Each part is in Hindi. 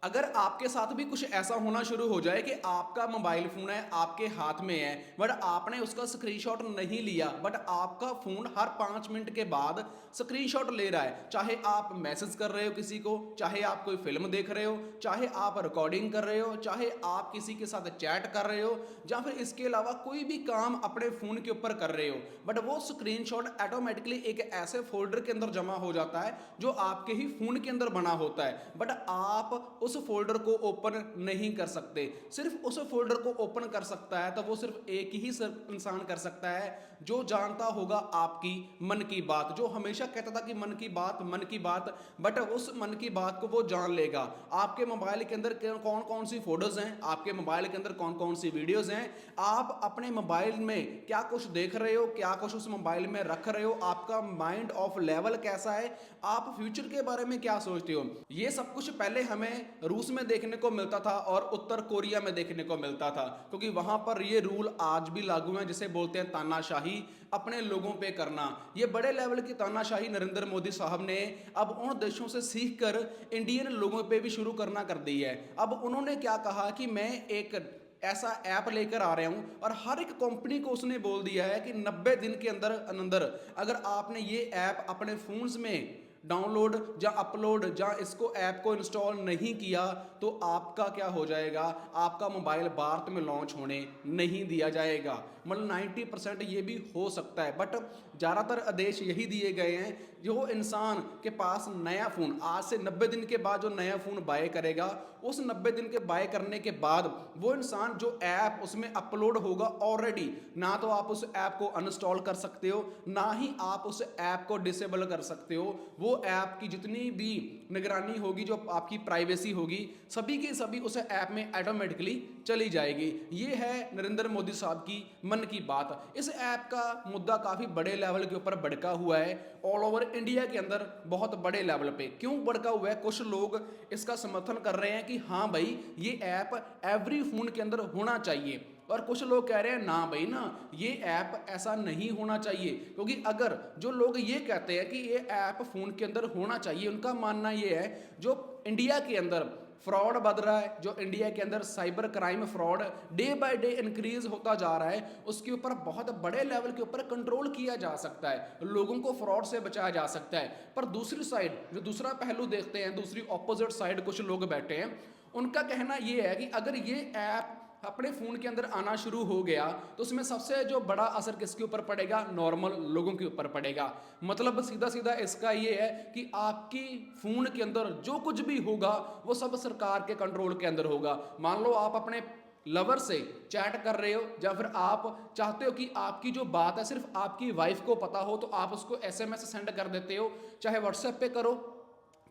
अगर आपके साथ भी कुछ ऐसा होना शुरू हो जाए कि आपका मोबाइल फ़ोन है, आपके हाथ में है, बट आपने उसका स्क्रीनशॉट नहीं लिया, बट आपका फ़ोन हर 5 मिनट के बाद स्क्रीनशॉट ले रहा है, चाहे आप मैसेज कर रहे हो किसी को, चाहे आप कोई फिल्म देख रहे हो, चाहे आप रिकॉर्डिंग कर रहे हो, चाहे आप किसी के साथ चैट कर रहे हो, या फिर इसके अलावा कोई भी काम अपने फ़ोन के ऊपर कर रहे हो, बट वो स्क्रीनशॉट ऑटोमेटिकली एक ऐसे फोल्डर के अंदर जमा हो जाता है जो आपके ही फ़ोन के अंदर बना होता है, बट आप उस फोल्डर को ओपन नहीं कर सकते। सिर्फ उस फोल्डर को ओपन कर सकता है तो वो सिर्फ एक ही इंसान कर सकता है जो जानता होगा आपकी मन की बात, जो हमेशा कहता था कि मन की बात, बट उस मन की बात को वो जान लेगा। आपके मोबाइल के अंदर कौन कौन सी फोटोज हैं, आपके मोबाइल के अंदर कौन कौन सी वीडियोज हैं, आप अपने मोबाइल में क्या कुछ देख रहे हो, क्या कुछ उस मोबाइल में रख रहे हो, आपका माइंड ऑफ लेवल कैसा है, आप फ्यूचर के बारे में क्या सोचते हो। ये सब कुछ पहले हमें रूस में देखने को मिलता था और उत्तर कोरिया में देखने को मिलता था, क्योंकि वहां पर ये रूल आज भी लागू हैं, जिसे बोलते हैं तानाशाही, अपने लोगों पे करना। ये बड़े लेवल की तानाशाही नरेंद्र मोदी साहब ने अब उन देशों से सीखकर इंडियन लोगों पे भी शुरू करना कर दी है। अब उन्होंने क्या कहा कि मैं एक ऐसा ऐप लेकर आ रहा हूं और हर एक कंपनी को उसने बोल दिया है कि 90 दिन के अंदर अंदर अगर आपने ये ऐप अपने फोन्स में डाउनलोड या अपलोड या इसको ऐप को इंस्टॉल नहीं किया तो आपका क्या हो जाएगा, आपका मोबाइल भारत में लॉन्च होने नहीं दिया जाएगा। मतलब 90% ये भी हो सकता है, बट ज़्यादातर आदेश यही दिए गए हैं जो इंसान के पास नया फ़ोन आज से 90 दिन के बाद जो नया फ़ोन बाय करेगा, उस 90 दिन के बाय करने के बाद वो इंसान जो ऐप उसमें अपलोड होगा ऑलरेडी, ना तो आप उस ऐप को अनइंस्टॉल कर सकते हो, ना ही आप उस ऐप को डिसेबल कर सकते हो। वो ऐप की जितनी भी निगरानी होगी, जो आपकी प्राइवेसी होगी, सभी की सभी उस ऐप में ऑटोमेटिकली चली जाएगी। ये है नरेंद्र मोदी साहब की मन की बात। इस ऐप का मुद्दा काफ़ी बड़े लेवल के ऊपर भड़का हुआ है, ऑल ओवर इंडिया के अंदर बहुत बड़े लेवल पे। क्यों भड़का हुआ है? कुछ लोग इसका समर्थन कर रहे हैं कि हाँ भाई ये ऐप एवरी फोन के अंदर होना चाहिए, और कुछ लोग कह रहे हैं ना भाई ना, ये ऐप ऐसा नहीं होना चाहिए। क्योंकि अगर जो लोग ये कहते हैं कि ये ऐप फोन के अंदर होना चाहिए, उनका मानना ये है जो इंडिया के अंदर फ्रॉड बढ़ रहा है, जो इंडिया के अंदर cyber crime fraud day by day increase होता जा रहा है, उसके ऊपर बहुत बड़े लेवल के ऊपर कंट्रोल किया जा सकता है, लोगों को फ्रॉड से बचाया जा सकता है। पर दूसरी साइड जो दूसरा पहलू देखते हैं, दूसरी ऑपोजिट साइड कुछ लोग बैठे हैं, उनका कहना यह है कि अगर ये ऐप अपने फ़ोन के अंदर आना शुरू हो गया तो उसमें सबसे जो बड़ा असर किसके ऊपर पड़ेगा? नॉर्मल लोगों के ऊपर पड़ेगा। मतलब सीधा सीधा इसका ये है कि आपकी फ़ोन के अंदर जो कुछ भी होगा वो सब सरकार के कंट्रोल के अंदर होगा। मान लो आप अपने लवर से चैट कर रहे हो, या फिर आप चाहते हो कि आपकी जो बात है सिर्फ आपकी वाइफ को पता हो, तो आप उसको एसएमएस सेंड कर देते हो, चाहे व्हाट्सएप पे करो,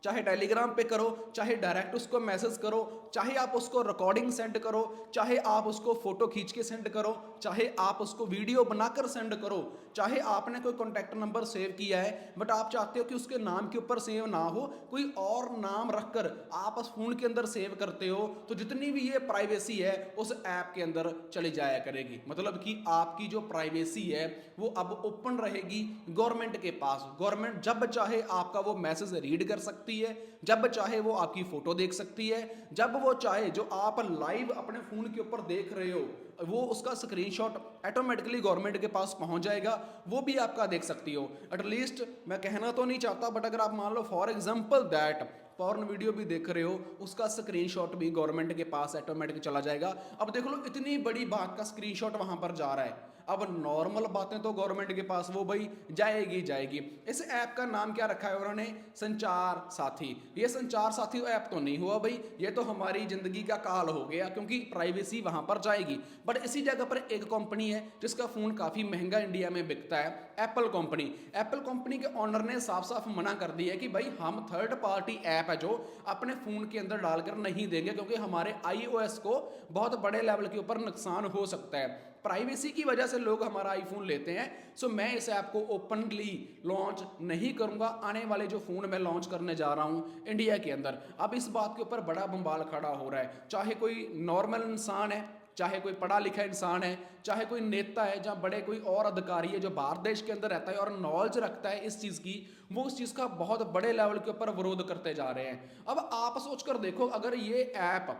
चाहे टेलीग्राम पे करो, चाहे डायरेक्ट उसको मैसेज करो, चाहे आप उसको रिकॉर्डिंग सेंड करो, चाहे आप उसको फोटो खींच के सेंड करो, चाहे आप उसको वीडियो बनाकर सेंड करो, चाहे आपने कोई कॉन्टैक्ट नंबर सेव किया है बट आप चाहते हो कि उसके नाम के ऊपर सेव ना हो, कोई और नाम रखकर आप उस फोन के अंदर सेव करते हो, तो जितनी भी ये प्राइवेसी है उस ऐप के अंदर चली जाया करेगी। मतलब कि आपकी जो प्राइवेसी है वो अब ओपन रहेगी गवर्नमेंट के पास। गवर्नमेंट जब चाहे आपका वो मैसेज रीड कर सकती है, जब चाहे वो आपकी फोटो देख सकती है, जब वो चाहे जो आप लाइव अपने फोन के ऊपर देख रहे हो वो उसका स्क्रीनशॉट ऑटोमेटिकली गवर्नमेंट के पास पहुंच जाएगा, वो भी आपका देख सकती हो। एटलीस्ट मैं कहना तो नहीं चाहता, बट अगर आप मान लो for example that porn video भी देख रहे हो, उसका स्क्रीनशॉट भी गवर्नमेंट के पास ऑटोमेटिक चला जाएगा। अब देख लो इतनी बड़ी बात का स्क्रीनशॉट वहां पर जा रहा है, अब नॉर्मल बातें तो गवर्नमेंट के पास वो भाई जाएगी जाएगी। इस ऐप का नाम क्या रखा है उन्होंने? संचार साथी। ये संचार साथी ऐप तो नहीं हुआ भाई, ये तो हमारी जिंदगी का काल हो गया, क्योंकि प्राइवेसी वहां पर जाएगी। बट इसी जगह पर एक कंपनी है जिसका फोन काफी महंगा इंडिया में बिकता है, एप्पल कंपनी। एप्पल कंपनी के ओनर ने साफ साफ मना कर दिया है कि भाई हम थर्ड पार्टी ऐप है जो अपने फोन के अंदर डालकर नहीं देंगे, क्योंकि हमारे आईओएस को बहुत बड़े लेवल के ऊपर नुकसान हो सकता है। प्राइवेसी की वजह से लोग हमारा आईफोन लेते हैं, सो मैं इस ऐप को ओपनली लॉन्च नहीं करूंगा। आने वाले जो फोन मैं लॉन्च करने जा रहा हूं इंडिया के अंदर, अब इस बात के ऊपर बड़ा बंबाल खड़ा हो रहा है। चाहे कोई नॉर्मल इंसान है, चाहे कोई पढ़ा लिखा इंसान है, चाहे कोई नेता है, जहाँ बड़े कोई और अधिकारी है जो भारत देश के अंदर रहता है और नॉलेज रखता है इस चीज़ की, वो उस चीज़ का बहुत बड़े लेवल के ऊपर विरोध करते जा रहे हैं। अब आप सोच कर देखो, अगर ये ऐप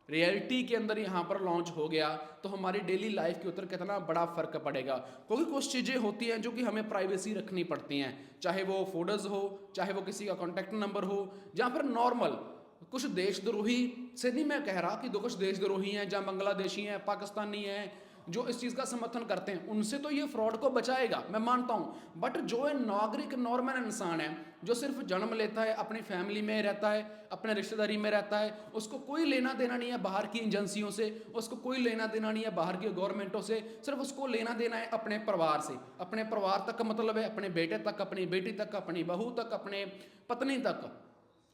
रियलिटी के अंदर यहाँ पर लॉन्च हो गया तो हमारी डेली लाइफ के ऊपर कितना बड़ा फर्क पड़ेगा। क्योंकि कुछ चीज़ें होती हैं जो कि हमें प्राइवेसी रखनी पड़ती हैं, चाहे वो फोटोज़ हो, चाहे वो किसी का कॉन्टैक्ट नंबर हो, या फिर नॉर्मल कुछ देशद्रोही से नहीं मैं कह रहा कि कुछ देशद्रोही हैं, जहाँ बांग्लादेशी हैं, पाकिस्तानी हैं, जो इस चीज़ का समर्थन करते हैं, उनसे तो ये फ्रॉड को बचाएगा, मैं मानता हूँ। बट जो नागरिक नॉर्मल इंसान है, जो सिर्फ जन्म लेता है, अपनी फैमिली में रहता है, अपने रिश्तेदारी में रहता है, उसको कोई लेना देना नहीं है बाहर की एजेंसियों से, उसको कोई लेना देना नहीं है बाहर की गवर्नमेंटों से, सिर्फ उसको लेना देना है अपने परिवार से। अपने परिवार तक का मतलब है अपने बेटे तक, अपनी बेटी तक, अपनी बहू तक, अपने पत्नी तक,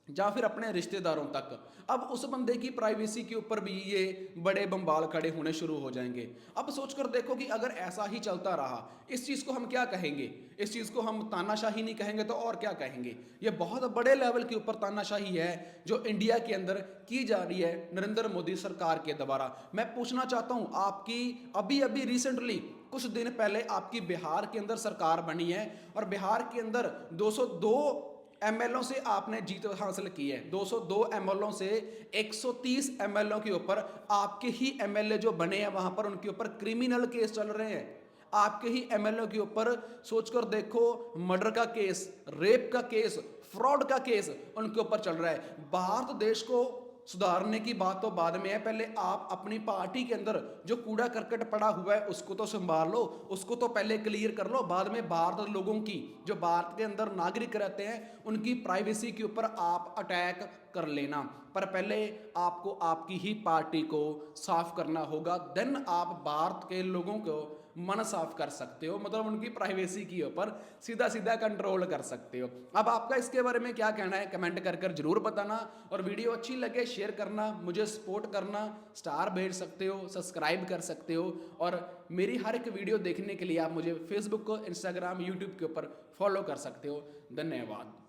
या फिर अपने रिश्तेदारों तक। अब उस बंदे की प्राइवेसी के ऊपर भी ये बड़े बम्बाल खड़े होने शुरू हो जाएंगे। अब सोचकर देखो कि अगर ऐसा ही चलता रहा, इस चीज़ को हम क्या कहेंगे? इस चीज़ को हम तानाशाही नहीं कहेंगे तो और क्या कहेंगे? ये बहुत बड़े लेवल के ऊपर तानाशाही है जो इंडिया के अंदर की जा रही है नरेंद्र मोदी सरकार के द्वारा। मैं पूछना चाहता हूँ, आपकी अभी अभी रिसेंटली कुछ दिन पहले आपकी बिहार के अंदर सरकार बनी है और बिहार के अंदर 202 एमएलओ से आपने जीत हासिल की है। 202 एमएलओ से 130 एमएलओ के ऊपर आपके ही एमएलए जो बने हैं वहां पर उनके ऊपर क्रिमिनल केस चल रहे हैं। आपके ही एमएलए के ऊपर सोचकर देखो, मर्डर का केस, रेप का केस, फ्रॉड का केस उनके ऊपर चल रहा है। भारत देश को सुधारने की बात तो बाद में है, पहले आप अपनी पार्टी के अंदर जो कूड़ा करकट पड़ा हुआ है उसको तो संभाल लो, उसको तो पहले क्लियर कर लो, बाद में भारत लोगों की, जो भारत के अंदर नागरिक रहते हैं, उनकी प्राइवेसी के ऊपर आप अटैक कर लेना। पर पहले आपको आपकी ही पार्टी को साफ करना होगा, देन आप भारत के लोगों को मन साफ कर सकते हो, मतलब उनकी प्राइवेसी के ऊपर सीधा सीधा कंट्रोल कर सकते हो। अब आपका इसके बारे में क्या कहना है कमेंट कर कर जरूर बताना, और वीडियो अच्छी लगे शेयर करना, मुझे सपोर्ट करना, स्टार भेज सकते हो, सब्सक्राइब कर सकते हो, और मेरी हर एक वीडियो देखने के लिए आप मुझे फेसबुक, इंस्टाग्राम, यूट्यूब के ऊपर फॉलो कर सकते हो। धन्यवाद।